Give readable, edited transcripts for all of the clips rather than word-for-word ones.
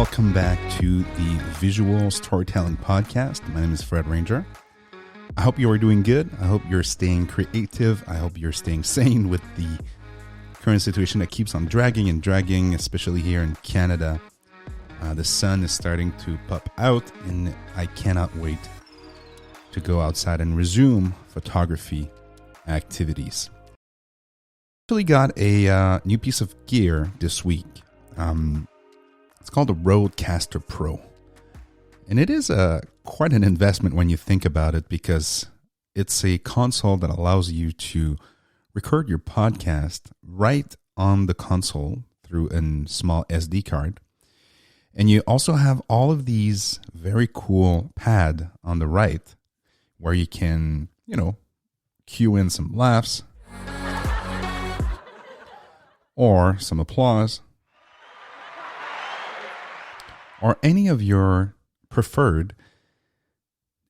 Welcome back to the Visual Storytelling Podcast. My name is Fred Ranger. I hope you are doing good. I hope you're staying creative. I hope you're staying sane with the current situation that keeps on dragging and dragging, especially here in Canada. The sun is starting to pop out, and I cannot wait to go outside and resume photography activities. Actually got a new piece of gear this week. It's called the Rodecaster Pro. And it is quite an investment when you think about it, because it's a console that allows you to record your podcast right on the console through a small SD card. And you also have all of these very cool pads on the right where you can, cue in some laughs or some applause, or any of your preferred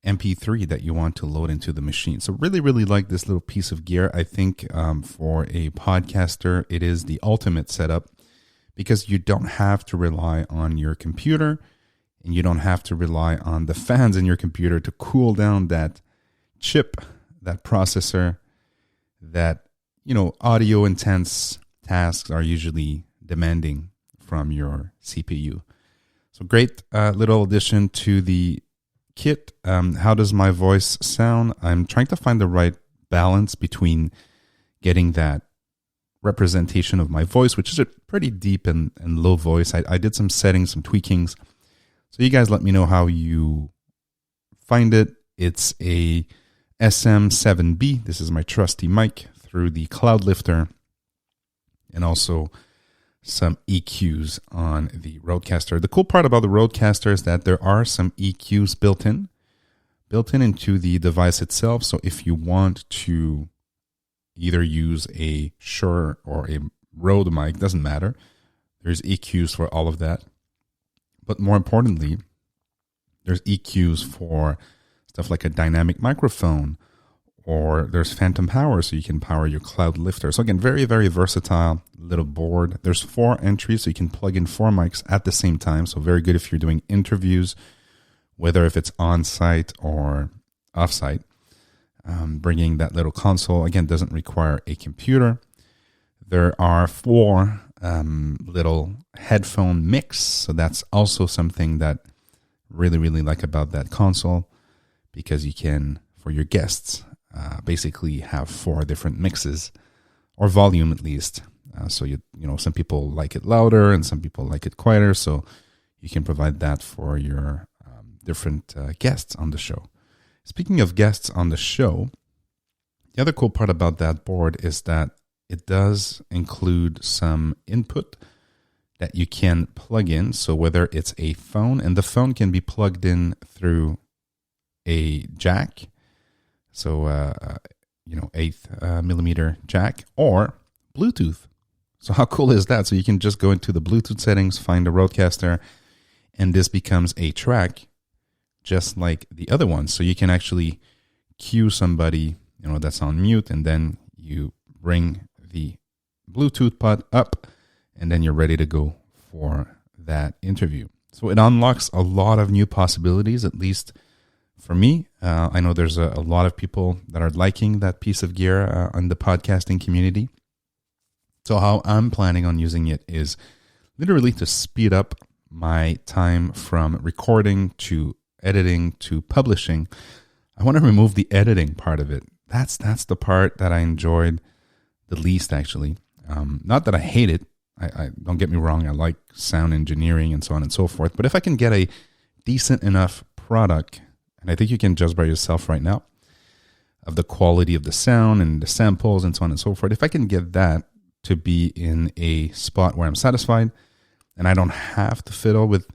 MP3 that you want to load into the machine. So really, really like this little piece of gear. I think for a podcaster, it is the ultimate setup, because you don't have to rely on your computer, and you don't have to rely on the fans in your computer to cool down that chip, that processor, that, audio intense tasks are usually demanding from your CPU. So great little addition to the kit. How does my voice sound? I'm trying to find the right balance between getting that representation of my voice, which is a pretty deep and low voice. I did some settings, some tweakings. So you guys let me know how you find it. It's a SM7B. This is my trusty mic through the Cloud Lifter, and also some EQs on the Rodecaster. The cool part about the Rodecaster is that there are some EQs built in into the device itself. So if you want to either use a Shure or a Rode mic, doesn't matter. There's EQs for all of that. But more importantly, there's EQs for stuff like a dynamic microphone, or there's phantom power, so you can power your Cloud Lifter. So again, very, very versatile little board. There's 4 entries, so you can plug in 4 mics at the same time. So very good if you're doing interviews, whether if it's on-site or off-site. Bringing that little console, again, doesn't require a computer. There are 4 little headphone mix, so that's also something that really, really like about that console, because you can, for your guests, basically have 4 different mixes, or volume at least. So some people like it louder and some people like it quieter, so you can provide that for your different guests on the show. Speaking of guests on the show, the other cool part about that board is that it does include some input that you can plug in. So whether it's a phone, and the phone can be plugged in through a jack, so 8th millimeter jack, or Bluetooth. So how cool is that? So you can just go into the Bluetooth settings, find the Rodecaster, and this becomes a track just like the other one. So you can actually cue somebody, that's on mute, and then you bring the Bluetooth pod up, and then you're ready to go for that interview. So it unlocks a lot of new possibilities, at least for me. I know there's a lot of people that are liking that piece of gear in the podcasting community. So how I'm planning on using it is literally to speed up my time from recording to editing to publishing. I want to remove the editing part of it. That's the part that I enjoyed the least, actually. Not that I hate it. I don't get me wrong. I like sound engineering and so on and so forth. But if I can get a decent enough product, and I think you can judge by yourself right now, of the quality of the sound and the samples and so on and so forth, if I can get that to be in a spot where I'm satisfied, and I don't have to fiddle with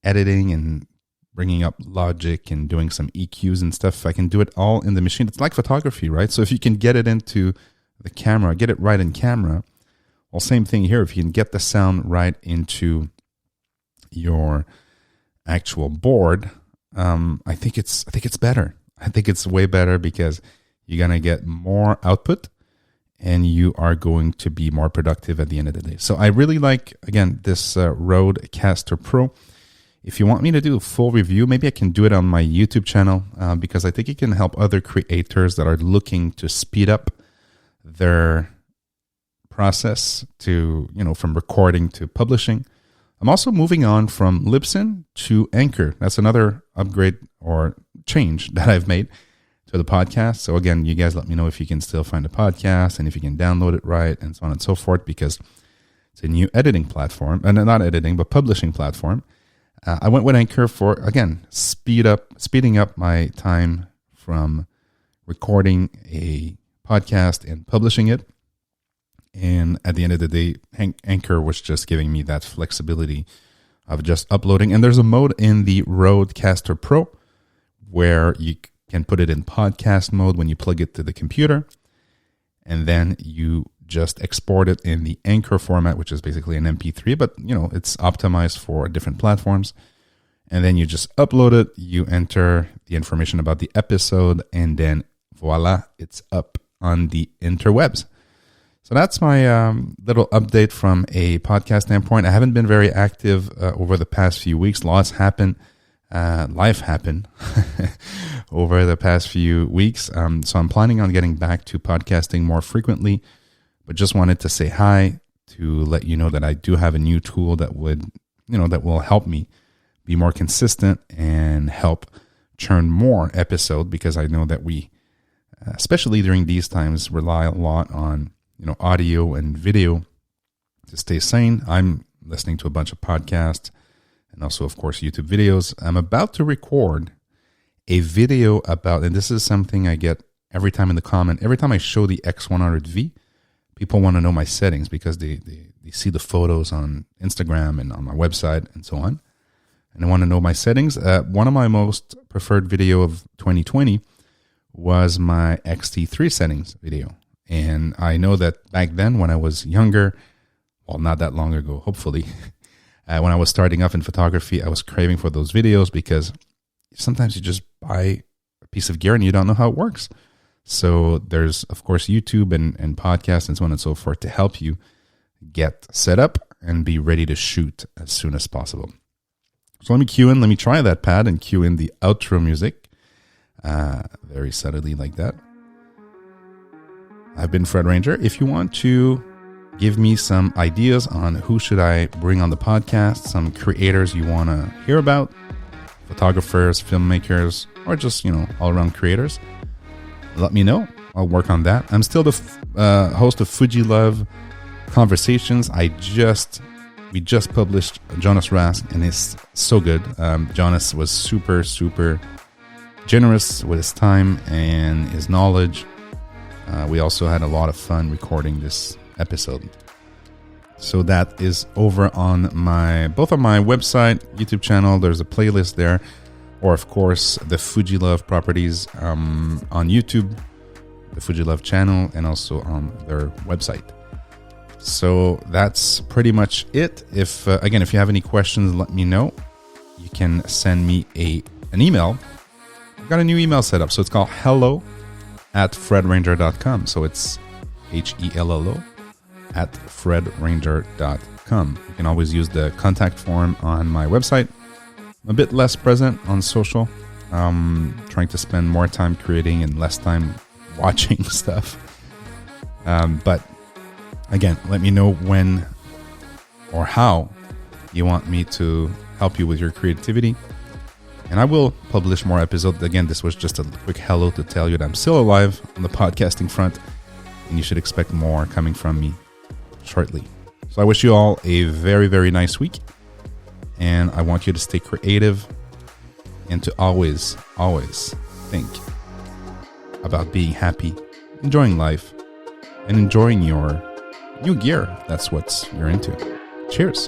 editing and bringing up Logic and doing some EQs and stuff, I can do it all in the machine. It's like photography, right? So if you can get it into the camera, get it right in camera, well, same thing here. If you can get the sound right into your actual board, I think it's better. I think it's way better, because you're going to get more output, and you are going to be more productive at the end of the day. So I really like, again, this Rodecaster Pro. If you want me to do a full review, maybe I can do it on my YouTube channel because I think it can help other creators that are looking to speed up their process to, from recording to publishing. I'm also moving on from Libsyn to Anchor. That's another upgrade or change that I've made to the podcast. So again, you guys let me know if you can still find the podcast and if you can download it right and so on and so forth, because it's a new editing platform, and not editing, but publishing platform. I went with Anchor for, again, speeding up my time from recording a podcast and publishing it. And at the end of the day, Anchor was just giving me that flexibility of just uploading. And there's a mode in the Rodecaster Pro where you can put it in podcast mode when you plug it to the computer. And then you just export it in the Anchor format, which is basically an MP3, but it's optimized for different platforms. And then you just upload it, you enter the information about the episode, and then voila, it's up on the interwebs. So that's my little update from a podcast standpoint. I haven't been very active over the past few weeks. Lots happened. Life happened over the past few weeks. So I'm planning on getting back to podcasting more frequently, but just wanted to say hi to let you know that I do have a new tool that will help me be more consistent and help churn more episodes, because I know that we, especially during these times, rely a lot on audio and video to stay sane. I'm listening to a bunch of podcasts and also, of course, YouTube videos. I'm about to record a video about, and this is something I get every time in the comment, every time I show the X100V, people want to know my settings because they see the photos on Instagram and on my website and so on. And I want to know my settings. One of my most preferred video of 2020 was my XT3 settings video. And I know that back then when I was younger, well, not that long ago, hopefully, when I was starting off in photography, I was craving for those videos because sometimes you just buy a piece of gear and you don't know how it works. So there's, of course, YouTube and podcasts and so on and so forth to help you get set up and be ready to shoot as soon as possible. So let me try that pad and cue in the outro music. Very subtly like that. I've been Fred Ranger. If you want to give me some ideas on who should I bring on the podcast, some creators you want to hear about, photographers, filmmakers, or just, all-around creators, let me know. I'll work on that. I'm still the host of Fuji Love Conversations. We just published Jonas Rask, and it's so good. Jonas was super, super generous with his time and his knowledge. We also had a lot of fun recording this episode. So that is over on both on my website, YouTube channel. There's a playlist there, or of course the Fuji Love properties on YouTube, the Fuji Love channel, and also on their website. So that's pretty much it. If you have any questions, let me know. You can send me an email. I've got a new email set up, so it's called hello@fredranger.com. So it's HELLO @fredranger.com. You can always use the contact form on my website. I'm a bit less present on social. Trying to spend more time creating and less time watching stuff. But again, let me know when or how you want me to help you with your creativity. And I will publish more episodes. Again, this was just a quick hello to tell you that I'm still alive on the podcasting front, and you should expect more coming from me shortly. So I wish you all a very, very nice week, and I want you to stay creative and to always, always think about being happy, enjoying life, and enjoying your new gear. That's what you're into. Cheers.